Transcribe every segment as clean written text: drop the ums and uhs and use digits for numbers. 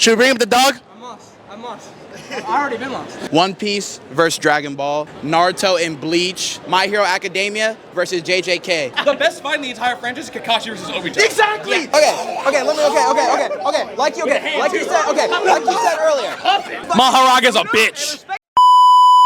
Should we bring up the dog? I'm lost. I've already been lost. One Piece versus Dragon Ball, Naruto and Bleach, My Hero Academia versus JJK. The best fight in the entire franchise is Kakashi versus Obito. Exactly. Okay. Like you said earlier. Maharaga's a bitch.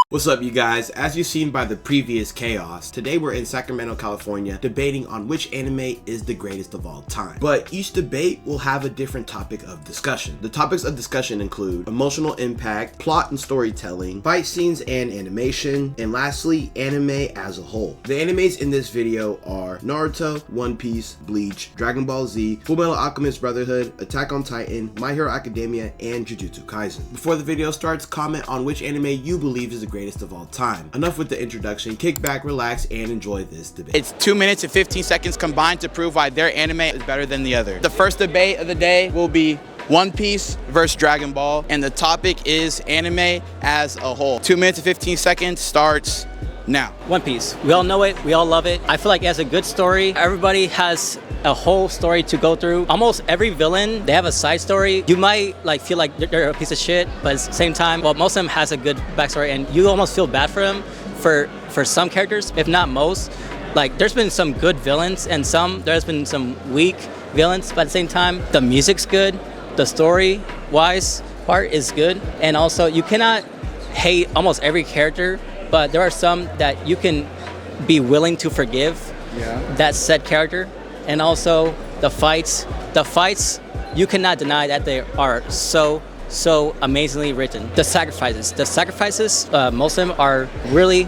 What's up, you guys? As you've seen by the previous chaos, today we're in Sacramento, California, debating on which anime is the greatest of all time. But each debate will have a different topic of discussion. The topics of discussion include emotional impact, plot and storytelling, fight scenes and animation, and lastly, anime as a whole. The animes in this video are Naruto, One Piece, Bleach, Dragon Ball Z, Fullmetal Alchemist Brotherhood, Attack on Titan, My Hero Academia, and Jujutsu Kaisen. Before the video starts, comment on which anime you believe is the greatest of all time. Enough with the introduction. Kick back, relax, and enjoy this debate. It's 2 minutes and 15 seconds combined to prove why their anime is better than the other. The first debate of the day will be One Piece versus Dragon Ball, and the topic is anime as a whole. 2 minutes and 15 seconds starts now. One Piece. We all know it. We all love it. I feel like it has a good story. Everybody has a whole story to go through. Almost every villain, they have a side story. You might feel like they're a piece of shit, but at the same time, well, most of them has a good backstory, and you almost feel bad for them for some characters, if not most. Like, there's been some good villains, and there's been some weak villains, but at the same time, the music's good, the story-wise part is good, and also you cannot hate almost every character, but there are some that you can be willing to forgive that said character. And also the fights, you cannot deny that they are so amazingly written. The sacrifices, most of them are really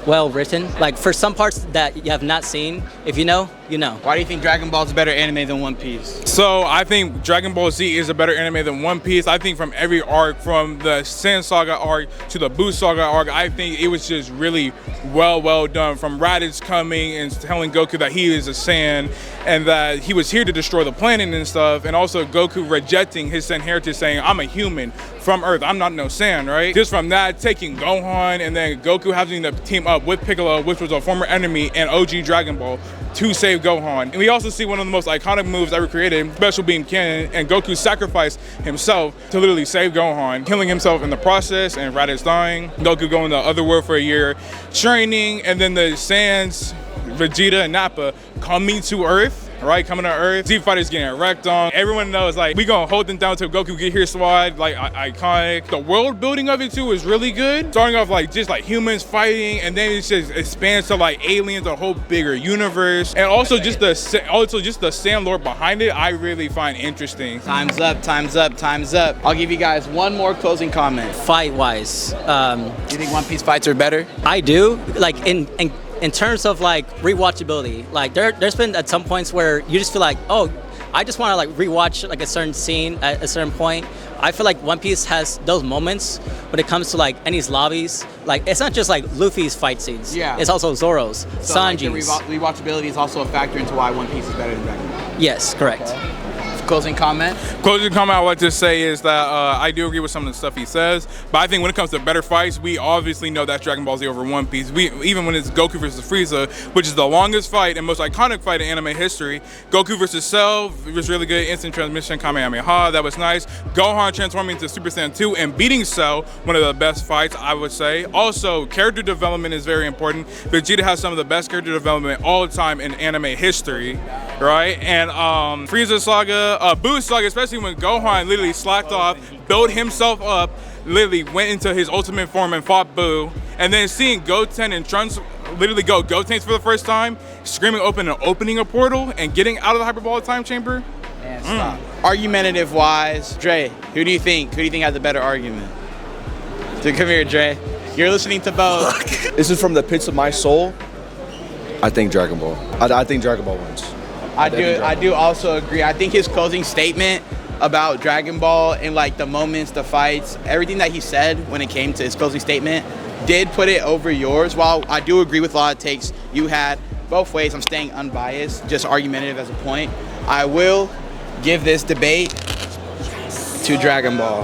well written. Like, for some parts that you have not seen, if you know, you know. Why do you think Dragon Ball is a better anime than One Piece? So I think Dragon Ball Z is a better anime than One Piece. I think from every arc, from the Saiyan Saga arc to the Buu Saga arc, I think it was just really well done. From Raditz coming and telling Goku that he is a Saiyan and that he was here to destroy the planet and stuff, and also Goku rejecting his Saiyan heritage, saying, I'm a human from Earth, I'm not no Saiyan, right? Just from that, taking Gohan and then Goku having to team up with Piccolo, which was a former enemy, and OG Dragon Ball to save Gohan. And we also see one of the most iconic moves ever created, Special Beam Cannon, and Goku sacrificed himself to literally save Gohan, killing himself in the process, and Raditz dying. Goku going to the other world for a year, training, and then the Saiyans, Vegeta and Nappa coming to Earth. Right, coming to Earth, Z Fighters getting wrecked on. Everyone knows, like, we gonna hold them down till Goku get here squad, like, iconic. The world building of it too is really good. Starting off just humans fighting, and then it just expands to aliens, a whole bigger universe, and also just the Saiyan lore behind it. I really find interesting. Time's up. I'll give you guys one more closing comment. Fight-wise, Do you think One Piece fights are better? I do. Like, in terms of rewatchability, there's been at some points where you just feel like, oh, I just want to rewatch a certain scene at a certain point. I feel like One Piece has those moments when it comes to Enies lobbies. It's not just Luffy's fight scenes. Yeah. It's also Zoro's, So Sanji's. the rewatchability is also a factor into why One Piece is better than Dragon Ball. Yes, correct. Closing comment? Closing comment I would like to say is that I do agree with some of the stuff he says, but I think when it comes to better fights, we obviously know that's Dragon Ball Z over One Piece. Even when it's Goku versus Frieza, which is the longest fight and most iconic fight in anime history. Goku versus Cell was really good. Instant transmission, Kamehameha, that was nice. Gohan transforming into Super Saiyan 2 and beating Cell, one of the best fights, I would say. Also, character development is very important. Vegeta has some of the best character development all the time in anime history, right? And Frieza Saga, Buu Saga, especially when Gohan literally slacked off, built himself up, literally went into his ultimate form and fought Buu, and then seeing Goten and Trunks literally go Gotenks for the first time, screaming open and opening a portal and getting out of the hyperbolic time chamber. And stop. Argumentative wise, Dre, who do you think has the better argument? So come here, Dre. You're listening to both. This is from the pits of my soul. I think Dragon Ball. I think Dragon Ball wins. I do also agree. I think his closing statement about Dragon Ball and the moments, the fights, everything that he said when it came to his closing statement did put it over yours. While I do agree with a lot of takes you had both ways, I'm staying unbiased, just argumentative as a point. I will give this debate to Dragon Ball.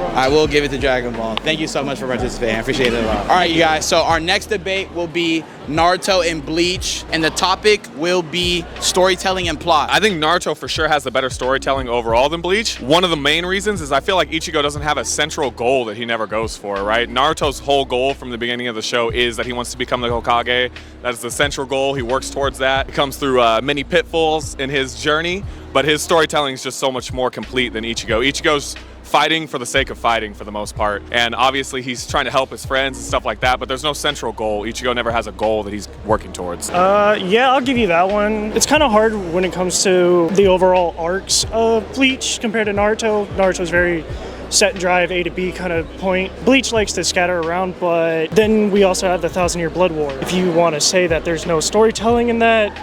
I will give it to Dragon Ball. Thank you so much for participating. I appreciate it a lot. All right, you guys. So our next debate will be Naruto and Bleach, and the topic will be storytelling and plot. I think Naruto for sure has the better storytelling overall than Bleach. One of the main reasons is I feel like Ichigo doesn't have a central goal that he never goes for, right? Naruto's whole goal from the beginning of the show is that he wants to become the Hokage. That is the central goal. He works towards that. It comes through many pitfalls in his journey, but his storytelling is just so much more complete than Ichigo. Ichigo's fighting for the sake of fighting for the most part, and obviously he's trying to help his friends and stuff like that, but there's no central goal. Ichigo never has a goal that he's working towards. Yeah, I'll give you that one. It's kind of hard when it comes to the overall arcs of Bleach compared to Naruto. Naruto's very set and drive, A to B kind of point. Bleach likes to scatter around, but then we also have the 1,000-Year Blood War. If you want to say that there's no storytelling in that,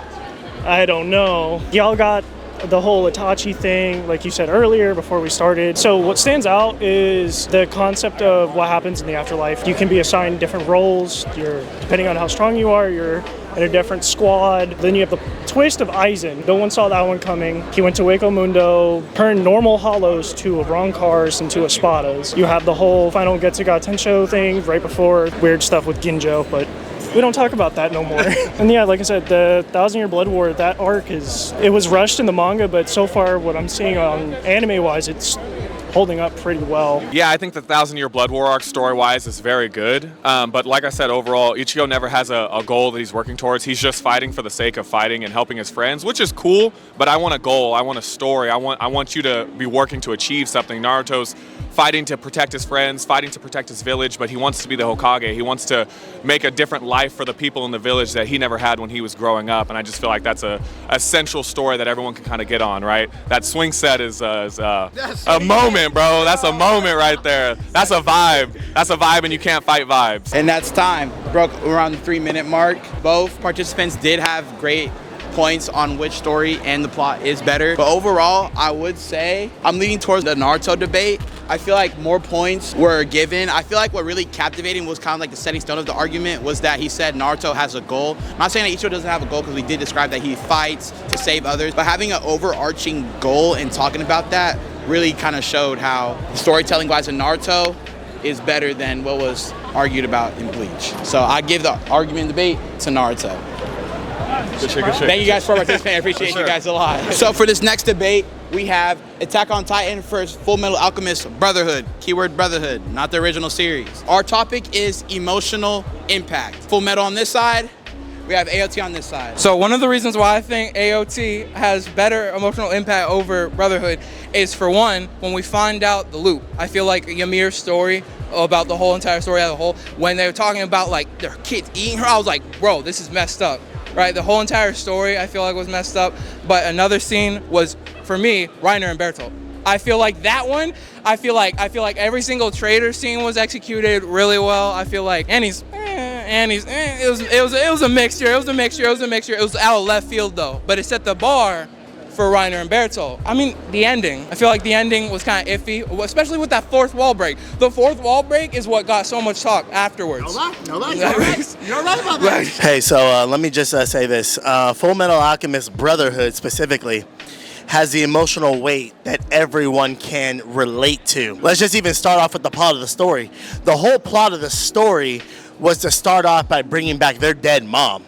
I don't know. Y'all got the whole Itachi thing, like you said earlier before we started. So what stands out is the concept of what happens in the afterlife. You can be assigned different roles. Depending on how strong you are, you're in a different squad. Then you have the twist of Aizen. No one saw that one coming. He went to Wako Mundo, turned normal hollows to wrong cars into Espadas. You have the whole final Getsuga Tensho thing right before, weird stuff with Ginjo, but we don't talk about that no more. And yeah, like I said, the 1,000-Year Blood War, that arc it was rushed in the manga, but so far what I'm seeing on anime-wise, it's holding up pretty well. Yeah, I think the 1,000-Year Blood War arc story-wise is very good. But like I said, overall, Ichigo never has a goal that he's working towards. He's just fighting for the sake of fighting and helping his friends, which is cool, but I want a goal. I want a story. I want you to be working to achieve something. Naruto's fighting to protect his friends, fighting to protect his village, but he wants to be the Hokage. He wants to make a different life for the people in the village that he never had when he was growing up, and I just feel like that's a central story that everyone can kind of get on, right? That swing set is a moment, bro. That's a moment right there. That's a vibe. That's a vibe, and you can't fight vibes. And that's time. Broke around the 3-minute mark. Both participants did have great points on which story and the plot is better. But overall, I would say I'm leaning towards the Naruto debate. I feel like more points were given. I feel like what really captivating was kind of like the setting stone of the argument was that he said Naruto has a goal. I'm not saying that Ichigo doesn't have a goal because we did describe that he fights to save others, but having an overarching goal and talking about that really kind of showed how storytelling wise in Naruto is better than what was argued about in Bleach. So I give the argument debate to Naruto. Thank you guys for participating. I appreciate you guys a lot. So for this next debate, we have Attack on Titan versus Full Metal Alchemist Brotherhood. Keyword Brotherhood, not the original series. Our topic is emotional impact. Full Metal on this side, we have AOT on this side. So one of the reasons why I think AOT has better emotional impact over Brotherhood is, for one, when we find out the loop. I feel like Ymir's story about the whole entire story as a whole, when they were talking about like their kids eating her, I was like, bro, this is messed up. Right, the whole entire story I feel like was messed up. But another scene was, for me, Reiner and Bertolt. I feel like that one. I feel like every single trader scene was executed really well. I feel like Annie's. It was a mixture. It was out of left field though, but it set the bar for Reiner and Bertolt. I mean, the ending. I feel like the ending was kind of iffy, especially with that fourth wall break. The fourth wall break is what got so much talk afterwards. No lie. You're right about that. Hey, so let me just say this. Full Metal Alchemist Brotherhood specifically has the emotional weight that everyone can relate to. Let's just even start off with the plot of the story. The whole plot of the story was to start off by bringing back their dead mom.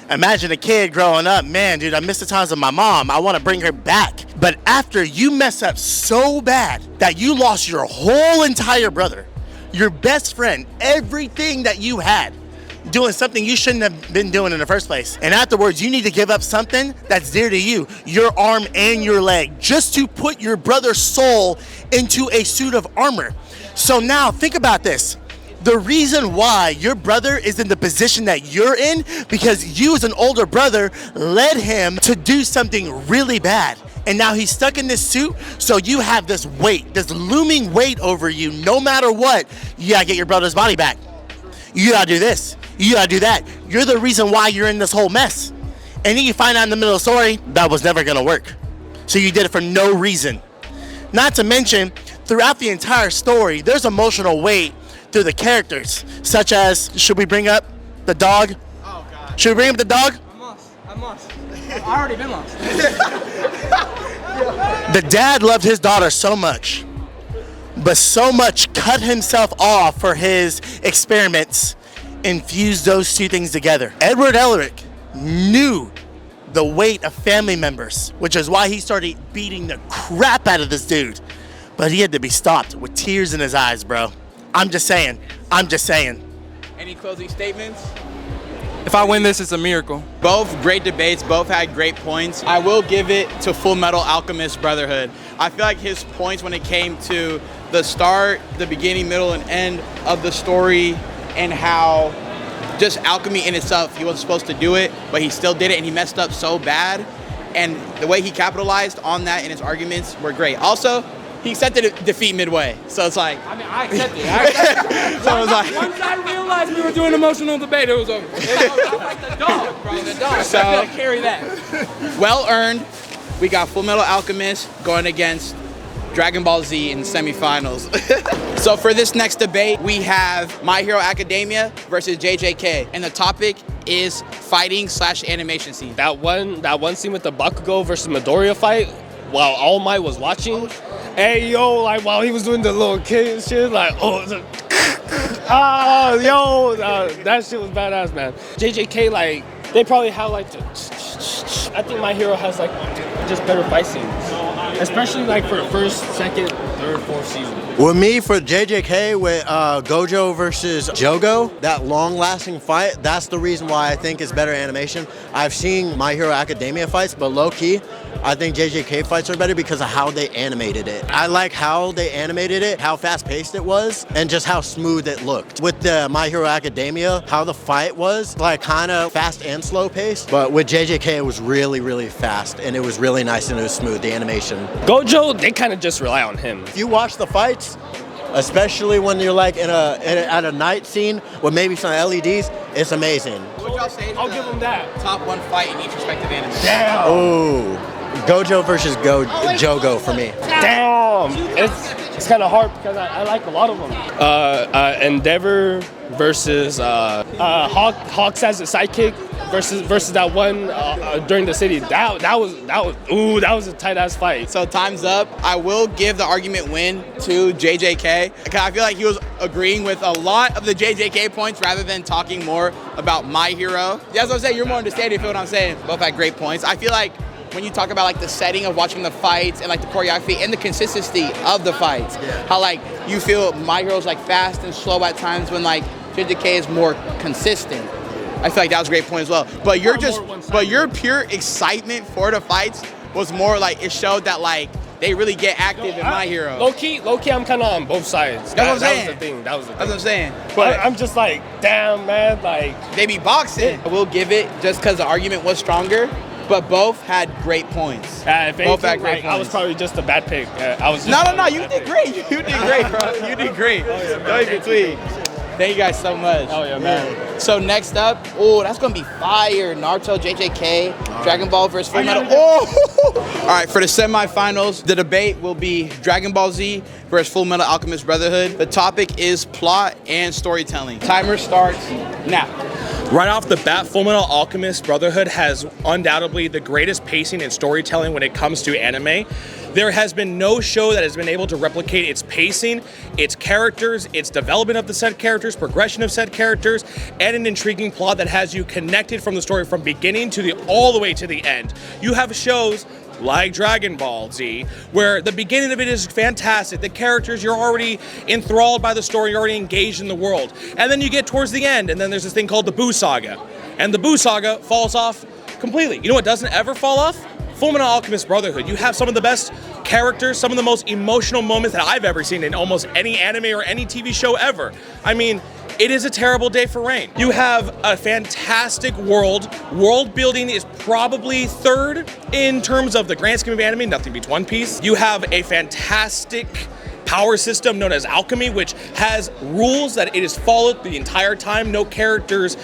Imagine a kid growing up, man, dude, I miss the times of my mom. I want to bring her back. But after you mess up so bad that you lost your whole entire brother, your best friend, everything that you had, doing something you shouldn't have been doing in the first place. And afterwards, you need to give up something that's dear to you, your arm and your leg, just to put your brother's soul into a suit of armor. So now think about this. The reason why your brother is in the position that you're in, because you as an older brother led him to do something really bad. And now he's stuck in this suit, so you have this weight, this looming weight over you. No matter what, you gotta get your brother's body back. You gotta do this, you gotta do that. You're the reason why you're in this whole mess. And then you find out in the middle of the story, that was never gonna work. So you did it for no reason. Not to mention, throughout the entire story, there's emotional weight through the characters, such as, should we bring up the dog? Oh, God. Should we bring up the dog? I must. I've already been lost. The dad loved his daughter so much, but so much cut himself off for his experiments and fused those two things together. Edward Elric knew the weight of family members, which is why he started beating the crap out of this dude. But he had to be stopped with tears in his eyes, bro. I'm just saying. Any closing statements? If I win this, it's a miracle. Both great debates, both had great points. I will give it to Full Metal Alchemist Brotherhood. I feel like his points when it came to the start, the beginning, middle, and end of the story, and how just alchemy in itself, he wasn't supposed to do it, but he still did it, and he messed up so bad. And the way he capitalized on that in his arguments were great. Also, he accepted defeat midway, so it's like. I mean, I accept it. So it was like. Once I realized we were doing emotional debate, it was over. I was like the dog, bro. The dog. So- I gotta carry that. Well earned. We got Full Metal Alchemist going against Dragon Ball Z in the semifinals. So for this next debate, we have My Hero Academia versus JJK, and the topic is fighting / animation scene. That one scene with the Bakugo versus Midoriya fight, while All Might was watching, hey yo, like while he was doing the little kid shit, like that shit was badass, man. JJK, like they probably have like I think My Hero has like just better fight scenes, especially like for the first, second, third, fourth season. With me, for JJK, with Gojo versus Jogo, that long-lasting fight, that's the reason why I think it's better animation. I've seen My Hero Academia fights, but low-key, I think JJK fights are better because of how they animated it. I like how they animated it, how fast-paced it was, and just how smooth it looked. With the My Hero Academia, how the fight was, like kind of fast and slow-paced, but with JJK, it was really, really fast, and it was really nice and it was smooth, the animation. Gojo, they kind of just rely on him. If you watch the fights, especially when you're like at a night scene with maybe some LEDs, it's amazing. What y'all say? I'll give them that. Top one fight in each respective anime. Damn. Ooh, Gojo versus Jogo for me. Damn. It's kind of hard because I like a lot of them. Endeavor versus Hawks as a sidekick versus that one during the city. That was a tight ass fight. So time's up. I will give the argument win to JJK because I feel like he was agreeing with a lot of the JJK points rather than talking more about My Hero. That's what I'm saying. You're more understanding. You feel what I'm saying? Both had great points. I feel like when you talk about like the setting of watching the fights and like the choreography and the consistency of the fights, how like you feel My Hero's like fast and slow at times when like JJK is more consistent. I feel like that was a great point as well. But your pure excitement for the fights was more like it showed that like they really get active in My Hero. Low key, I'm kind of on both sides. That's what I'm saying. That was the thing. That's what I'm saying. But I'm just like, damn, man, like they be boxing. I will give it just because the argument was stronger. But both had great points. If both anything, had great like, points. I was probably just a bad pick. I was just No, you did great. You did great, bro. You did great. No in between. Thank you guys so much. Oh yeah, man. So next up, that's gonna be fire. Naruto, JJK, Dragon Ball versus Full Metal. All right, for the semifinals, the debate will be Dragon Ball Z versus Full Metal Alchemist Brotherhood. The topic is plot and storytelling. Timer starts now. Right off the bat, Full Metal Alchemist Brotherhood has undoubtedly the greatest pacing and storytelling when it comes to anime. There has been no show that has been able to replicate its pacing, its characters, its development of the said characters, progression of said characters, and an intriguing plot that has you connected from the story from beginning to all the way to the end. You have shows like Dragon Ball Z, where the beginning of it is fantastic. The characters, you're already enthralled by the story, you're already engaged in the world. And then you get towards the end, and then there's this thing called the Buu Saga. And the Buu Saga falls off completely. You know what doesn't ever fall off? Full Metal Alchemist Brotherhood. You have some of the best characters, some of the most emotional moments that I've ever seen in almost any anime or any TV show ever. I mean, it is a terrible day for rain. You have a fantastic world. World building is probably third in terms of the grand scheme of anime, nothing beats One Piece. You have a fantastic power system known as alchemy, which has rules that it is followed the entire time. No characters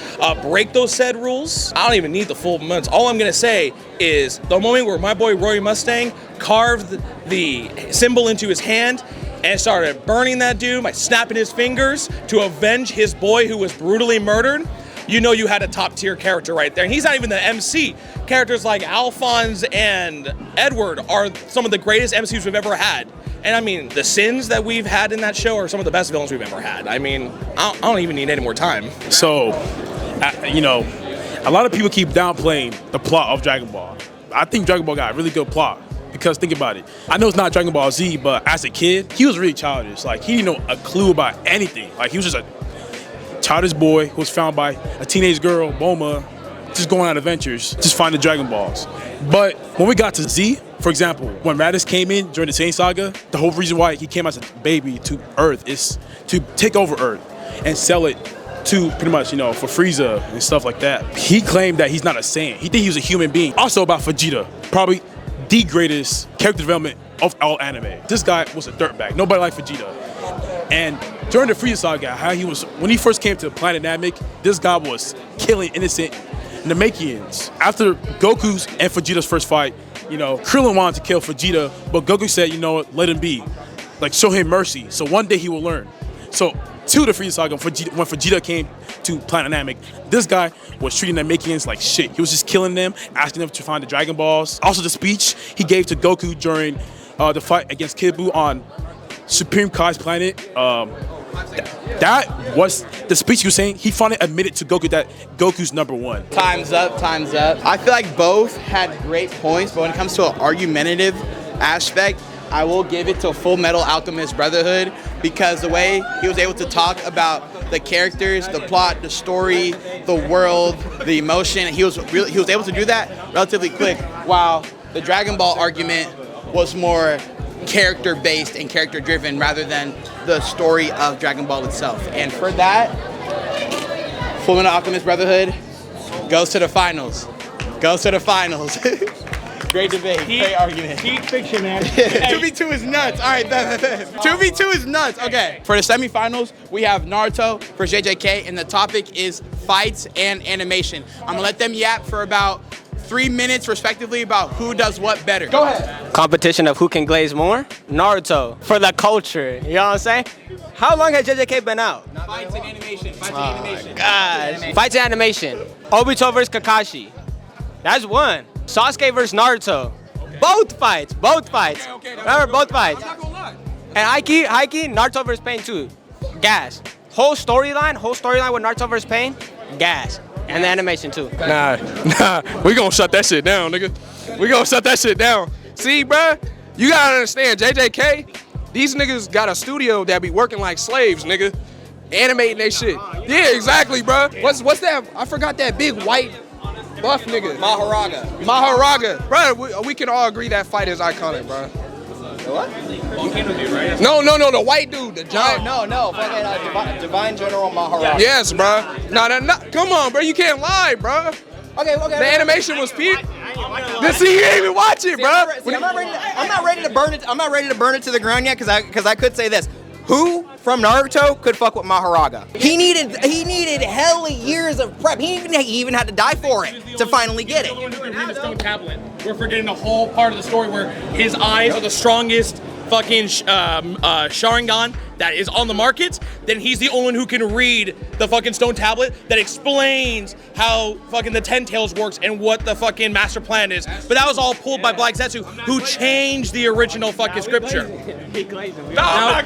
break those said rules. I don't even need the full months. All I'm gonna say is the moment where my boy Roy Mustang carved the symbol into his hand and started burning that dude by snapping his fingers to avenge his boy who was brutally murdered. you know you had a top tier character right there. And he's not even the MC. Characters like Alphonse and Edward are some of the greatest MCs we've ever had. And I mean, the sins that we've had in that show are some of the best villains we've ever had. I mean, I don't even need any more time. So, you know, a lot of people keep downplaying the plot of Dragon Ball. I think Dragon Ball got a really good plot. Because think about it. I know it's not Dragon Ball Z, but as a kid, he was really childish. Like, he didn't know a clue about anything. Like, he was just a childish boy who was found by a teenage girl, Bulma, just going on adventures, just finding Dragon Balls. But when we got to Z, for example, when Raditz came in during the Saiyan Saga, the whole reason why he came as a baby to Earth is to take over Earth and sell it to pretty much, you know, for Frieza and stuff like that. He claimed that he's not a Saiyan. He think he was a human being. Also about Vegeta, probably the greatest character development of all anime. This guy was a dirtbag. Nobody liked Vegeta. And during the Frieza Saga, how he was, when he first came to Planet Namek, this guy was killing innocent Namekians. After Goku's and Vegeta's first fight, you know, Krillin wanted to kill Vegeta, but Goku said, you know what, let him be. Like, show him mercy. So one day he will learn. So to the Frieza Saga, when Vegeta came to Planet Namek, this guy was treating the Namekians like shit. He was just killing them, asking them to find the Dragon Balls. Also, the speech he gave to Goku during the fight against Kid Buu on Supreme Kai's planet, that was the speech he was saying. He finally admitted to Goku that Goku's #1. Time's up, time's up. I feel like both had great points, but when it comes to an argumentative aspect, I will give it to Full Metal Alchemist Brotherhood, because the way he was able to talk about the characters, the plot, the story, the world, the emotion, he was able to do that relatively quick, while the Dragon Ball argument was more character-based and character-driven rather than the story of Dragon Ball itself. And for that, Full Metal Alchemist Brotherhood goes to the finals. Goes to the finals. Great debate, great argument. Peak fiction, man. 2v2 is nuts. All right, 2v2 is nuts. Okay. For the semifinals, we have Naruto versus JJK, and the topic is fights and animation. I'm gonna let them yap for about 3 minutes, respectively, about who does what better. Go ahead. Competition of who can glaze more? Naruto. For the culture. You know what I'm saying? How long has JJK been out? Fights and animation. Fights and animation. Gosh. Fights and animation. Obito versus Kakashi. That's one. Sasuke versus Naruto. Okay. Both fights. Okay, remember, both fights. I'm not gonna lie. And Hiki, Naruto versus Pain too. Gas. Whole storyline with Naruto versus Pain. Gas. And the animation too. Nah, we gonna shut that shit down, nigga. We gonna shut that shit down. See, bruh, you gotta understand, JJK, these niggas got a studio that be working like slaves, nigga. Animating they shit. Yeah, exactly, bruh. What's that? I forgot that big white buff nigga. Maharaga. Bruh, we can all agree that fight is iconic, bruh. What? No, the white dude, the giant. No, fucking Divine General Maharaja. Yes, bro. Come on, bro. You can't lie, bro. Okay. The animation was peak. See, you ain't even watch it, bro. I'm not ready to burn it. I'm not ready to burn it to the ground yet, because I could say this. Who from Naruto could fuck with Maharaga? He needed hella years of prep. He even had to die for it to finally get it. The stone tablet. We're forgetting the whole part of the story where his eyes are the strongest fucking Sharingan that is on the market. Then he's the only one who can read the fucking stone tablet that explains how fucking the 10 Tails works and what the fucking master plan is. But that was all pulled by Black Zetsu, who changed the original fucking scripture. Now,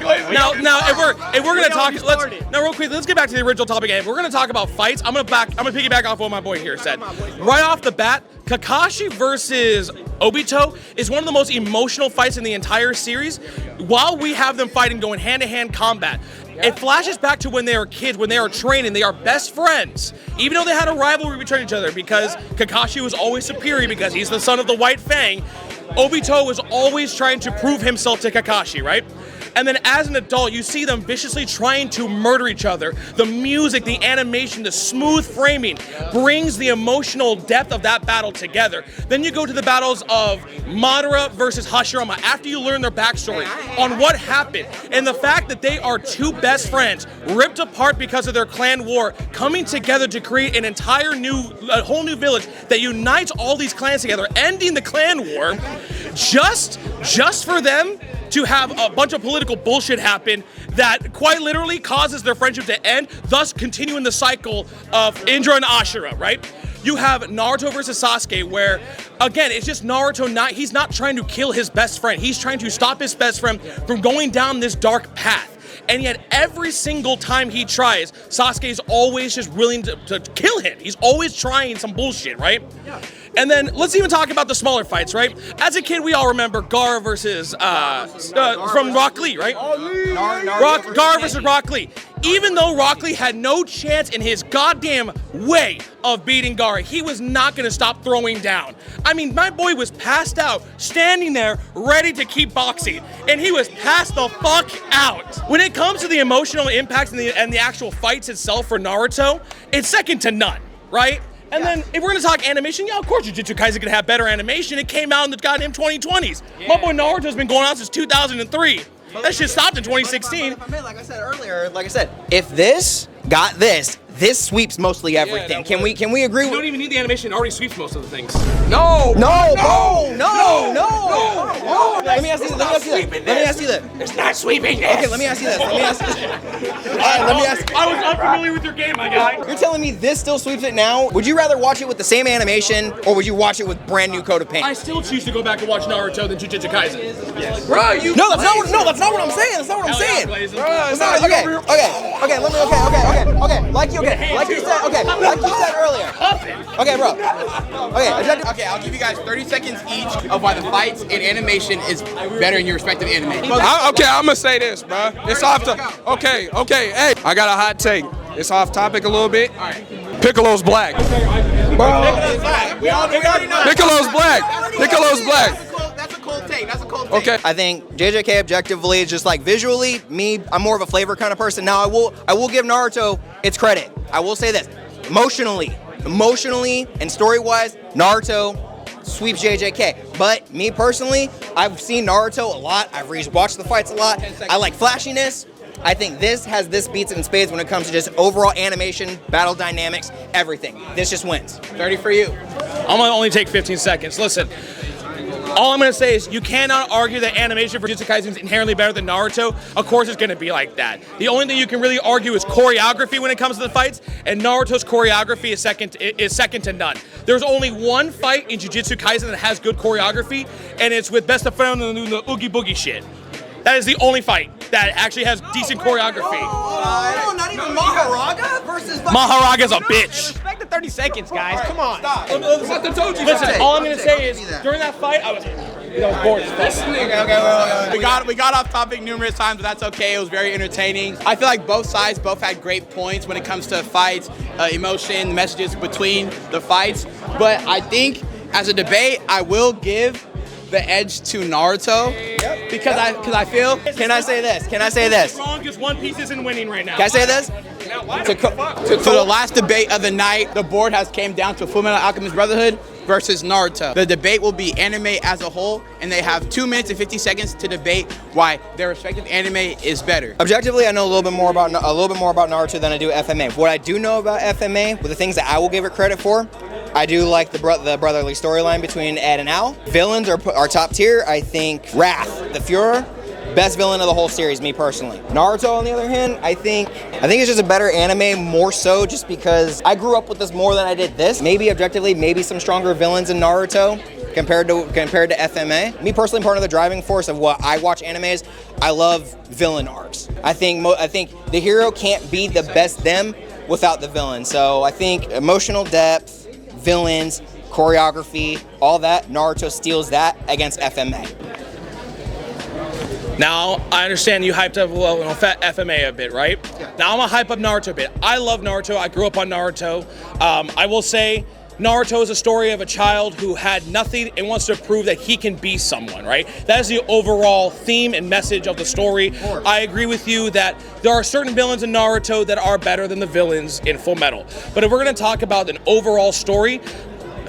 if we're gonna talk, real quick, let's get back to the original topic. If we're gonna talk about fights, I'm gonna piggyback off what my boy here said. Right off the bat, Kakashi versus Obito is one of the most emotional fights in the entire series. While we have them fighting, going hand-to-hand combat, it flashes back to when they were kids, when they were training. They are best friends, even though they had a rivalry between each other, because Kakashi was always superior because he's the son of the White Fang. Obito was always trying to prove himself to Kakashi, right? And then as an adult, you see them viciously trying to murder each other. The music, the animation, the smooth framing brings the emotional depth of that battle together. Then you go to the battles of Madara versus Hashirama after you learn their backstory on what happened. And the fact that they are two best friends, ripped apart because of their clan war, coming together to create an entire a whole new village that unites all these clans together, ending the clan war, just for them to have a bunch of political bullshit happen that quite literally causes their friendship to end, thus continuing the cycle of Indra and Ashura, right? You have Naruto versus Sasuke where, again, it's just Naruto he's not trying to kill his best friend. He's trying to stop his best friend from going down this dark path. And yet every single time he tries, Sasuke is always just willing to kill him. He's always trying some bullshit, right? Yeah. And then let's even talk about the smaller fights, right? As a kid, we all remember Gaara versus from Rock Lee, right? Gaara versus Rock Lee. Even though Rock Lee had no chance in his goddamn way of beating Gaara, he was not going to stop throwing down. I mean, my boy was passed out, standing there, ready to keep boxing, and he was passed the fuck out. When it comes to the emotional impacts and the actual fights itself for Naruto, it's second to none, right? And then if we're gonna talk animation, yeah, of course Jujutsu Kaisen can have better animation. It came out in the goddamn 2020s. Yeah. My boy Naruto's been going on since 2003. That shit stopped in 2016. Like I said earlier, if this got this sweeps mostly everything. Yeah, can we agree? You don't even need the animation. It already sweeps most of the things. No. Let me ask you this. It's not sweeping this. Okay, let me ask you this. All right, let me ask. I was unfamiliar with your game, my guy. You're telling me this still sweeps it now? Would you rather watch it with the same animation, or would you watch it with brand new coat of paint? I still choose to go back and watch Naruto than Jujutsu Kaisen. Yes. Bro, that's not what I'm saying. That's not what I'm saying. Like you said earlier. Okay, bro. Okay, I'll give you guys 30 seconds each of why the fights and animation is better in your respective anime. I'm gonna say this, bro. It's off the. Okay. Hey, I got a hot take. It's off topic a little bit. All right. Piccolo's black. Bro, we already know. Piccolo's black. Piccolo's black. That's a cold take. Okay. I think JJK objectively is just like visually, I'm more of a flavor kind of person. Now I will give Naruto its credit. I will say this. Emotionally and story-wise, Naruto sweeps JJK. But me personally, I've seen Naruto a lot. I've watched the fights a lot. I like flashiness. I think this has beats in spades when it comes to just overall animation, battle dynamics, everything. This just wins. 30 for you. I'm gonna only take 15 seconds. Listen. All I'm going to say is you cannot argue that animation for Jujutsu Kaisen is inherently better than Naruto. Of course it's going to be like that. The only thing you can really argue is choreography when it comes to the fights, and Naruto's choreography is second to none. There's only one fight in Jujutsu Kaisen that has good choreography, and it's with Best of Friend and the Oogie Boogie shit. That is the only fight that actually has decent choreography. No, not even Maharaga versus... Maharaga's a bitch. Respect the 30 seconds, guys. Come on. Stop. Listen, all I'm going to say is, during that fight, I was bored as fuck. Okay. We got off topic numerous times, but that's okay. It was very entertaining. I feel like both sides had great points when it comes to fights, emotion, messages between the fights. But I think, as a debate, I will give the edge to Naruto because I feel. Can I say this? Wrong because One Piece isn't winning right now. Can I say this? To the last debate of the night, the board has came down to Fullmetal Alchemist Brotherhood versus Naruto. The debate will be anime as a whole, and they have 2 minutes and 50 seconds to debate why their respective anime is better. Objectively, I know a little bit more about Naruto than I do FMA. What I do know about FMA, with the things that I will give it credit for, I do like the brotherly storyline between Ed and Al. Villains are top tier. I think Wrath, the Führer, best villain of the whole series, me personally. Naruto, on the other hand, I think it's just a better anime, more so just because I grew up with this more than I did this. Maybe objectively, maybe some stronger villains in Naruto compared to FMA. Me personally, part of the driving force of what I watch animes, I love villain arcs. I think the hero can't be the best them without the villain. So I think emotional depth, villains, choreography, all that, Naruto steals that against FMA. Now, I understand you hyped up FMA a bit, right? Yeah. Now I'm gonna hype up Naruto a bit. I love Naruto. I grew up on Naruto. I will say Naruto is a story of a child who had nothing and wants to prove that he can be someone, right? That is the overall theme and message of the story. I agree with you that there are certain villains in Naruto that are better than the villains in Fullmetal. But if we're gonna talk about an overall story,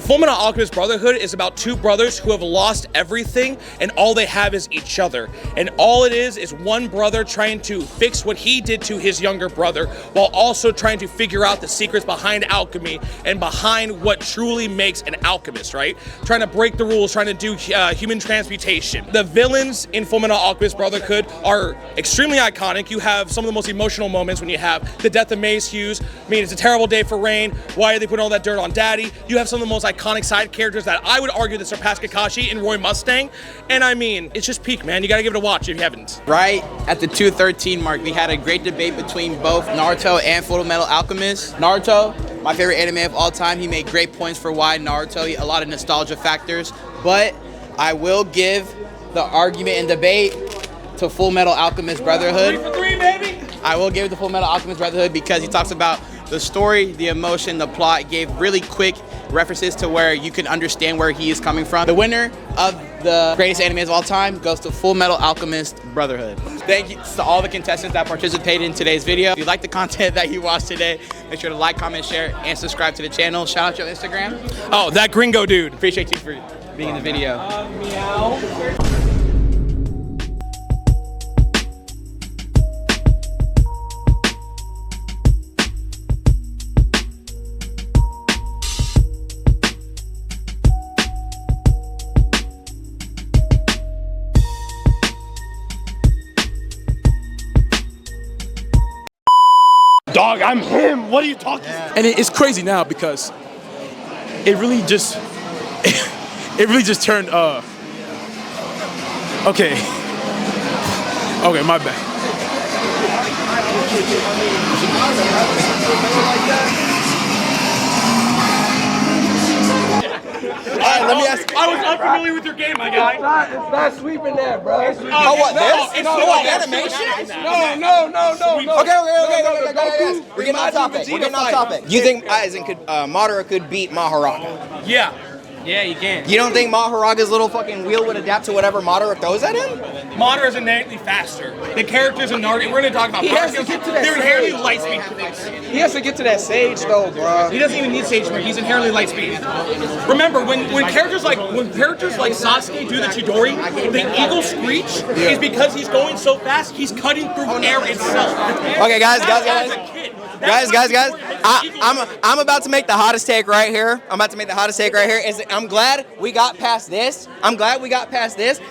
Fullmetal Alchemist Brotherhood is about two brothers who have lost everything and all they have is each other. And all it is one brother trying to fix what he did to his younger brother while also trying to figure out the secrets behind alchemy and behind what truly makes an alchemist, right? Trying to break the rules, trying to do human transmutation. The villains in Fullmetal Alchemist Brotherhood are extremely iconic. You have some of the most emotional moments when you have the death of Mace Hughes. I mean, it's a terrible day for Rain. Why are they putting all that dirt on Daddy? You have some of the most iconic side characters that I would argue that surpass Kakashi and Roy Mustang. And I mean, it's just peak, man. You gotta give it a watch if you haven't. Right at the 2:13 mark, we had a great debate between both Naruto and Fullmetal Alchemist. Naruto, my favorite anime of all time. He made great points for why Naruto, a lot of nostalgia factors. But I will give the argument and debate to Fullmetal Alchemist Brotherhood. 3 for 3, baby! I will give it to Fullmetal Alchemist Brotherhood because he talks about the story, the emotion, the plot, gave really quick references to where you can understand where he is coming from. The winner of the greatest animes of all time goes to Fullmetal Alchemist Brotherhood. Thank you to all the contestants that participated in today's video. If you like the content that you watched today, make sure to like, comment, share, and subscribe to the channel. Shout out your Instagram. Oh, that gringo dude. Appreciate you for being in the video. Dog, I'm him. What are you talking about? And it's crazy now because it really just turned okay, my bad. Alright, let me ask. I was unfamiliar with your game, my guy. It's not sweeping that, bro. Oh, what, this? It's what, animation? No. Okay. We're getting off topic. You think Aizen could, Madara could beat Maharaga? Yeah. Yeah, you can. You don't think Maharaga's little fucking wheel would adapt to whatever Madara throws at him? Madara is innately faster. The characters in Naruto, we're gonna talk about. He has to get to that They're inherently stage. light speed. He has to get to that sage though, bro. He doesn't even need stage speed. He's inherently light speed. Remember, when characters like Sasuke do the Chidori, the eagle screech is because he's going so fast. He's cutting through air itself. Okay, guys. I'm about to make the hottest take right here. I'm glad we got past this.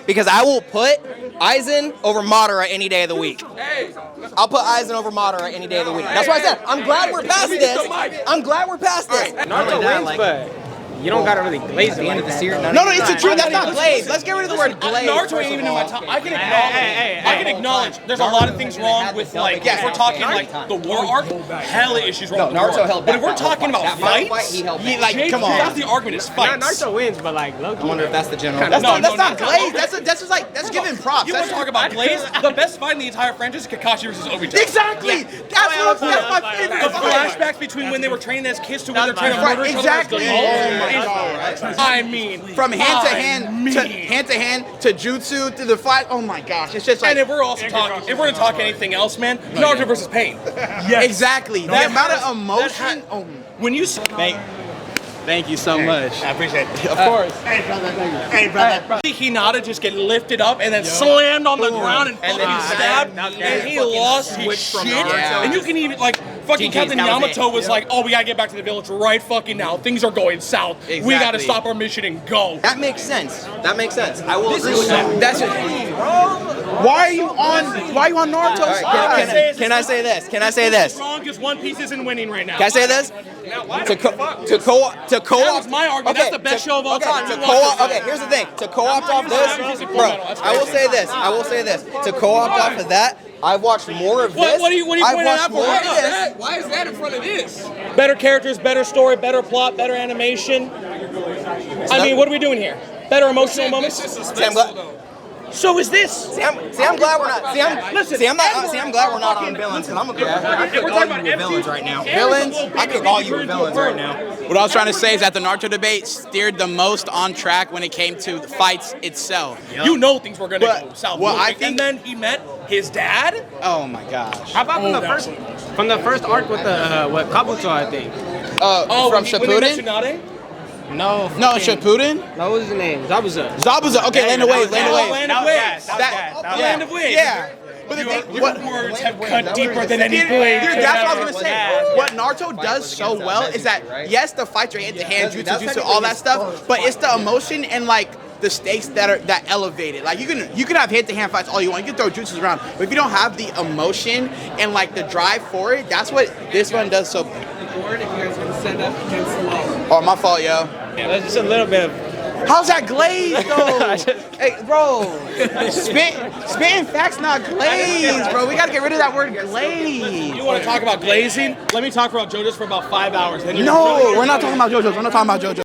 Because I will put Aizen over Madara any day of the week. I'll put Aizen over Madara any day of the week. That's why I said I'm glad we're past this. Naruto wins, but you don't gotta really glaze at the end of the series. No, it's the truth. That's not glaze. Let's get rid of the word glaze. Naruto ain't even in my top. I can acknowledge there's a lot of things wrong with like if we're talking like the war arc, hella issues wrong. Naruto held But back. if we're talking about fights, he held back. like come on, that's the argument is fights. Naruto wins, but like low I wonder if that's the general. No, That's not no. glaze. That's giving props. You want to talk about Blaze? The best fight in the entire franchise is Kakashi versus Obito. Exactly. That's my favorite. The flashbacks between when they were training as kids to when they're trying to murder each other. Exactly. Oh my god. I mean, From hand to hand to jutsu to the fight. Oh my gosh, it's just like. and if we're gonna talk anything else, man, Naruto versus Pain. Exactly. The amount of emotion. When you Thank you so much. I appreciate it. Of course. Hey, brother. Hinata just get lifted up and then slammed on the ground and fucking stabbed, and he lost his shit. And you can even like fucking Captain Yamato was like, "Oh, we gotta get back to the village right fucking now. Things are going south. We gotta stop our mission and go." That makes sense. I will agree with that. That's it. Why are you on Naruto's side? Can I say this? Wrong because One Piece isn't winning right now. Can I say this? To co-op. That was my argument. That's the best show of all time. Here's the thing. To co-opt off this, bro. I will say this. To co-opt off of that, I've watched more of this. What are you pointing out for? Why is that in front of this? Better characters, better story, better plot, better animation. I mean, what are we doing here? Better emotional moments. So is this. See, I'm glad we're not. I'm glad we're not on villains because I'm gonna cook all you with villains right now. Villains? I cook all you with villains right now. What I was trying to say is that the Naruto debate steered the most on track when it came to the fights itself. You know things were gonna go south. Well, I and think. then he met his dad. Oh my gosh. How about from the first arc with the Kabuto, I think. From when they met Shippuden? Tsunade? No. No, Shippuden? No, what was his name? Zabuza. Zabuza. Okay, Land of Waves. Land of Waves. Land of Waves. Land of Waves. Yeah. But the thing, what words have cut deeper than any Dude, blade. that's what I was gonna say. What Naruto does so well is that yes, the fights are hand to hand, jutsu, all that stuff, but it's the emotion and like the stakes that elevate it. Like you can have hand to hand fights all you want. You can throw jutsus around, but if you don't have the emotion and like the drive for it, that's what this one does so. Oh, my fault, yo. Yeah, just a little bit of. How's that glaze though? Hey, bro, spitting facts not glaze, bro. We gotta get rid of that word glaze. You want to talk about glazing? Let me talk about JoJo's for about 5 hours. Then No, we're not talking about JoJo's. We're not talking about JoJo's.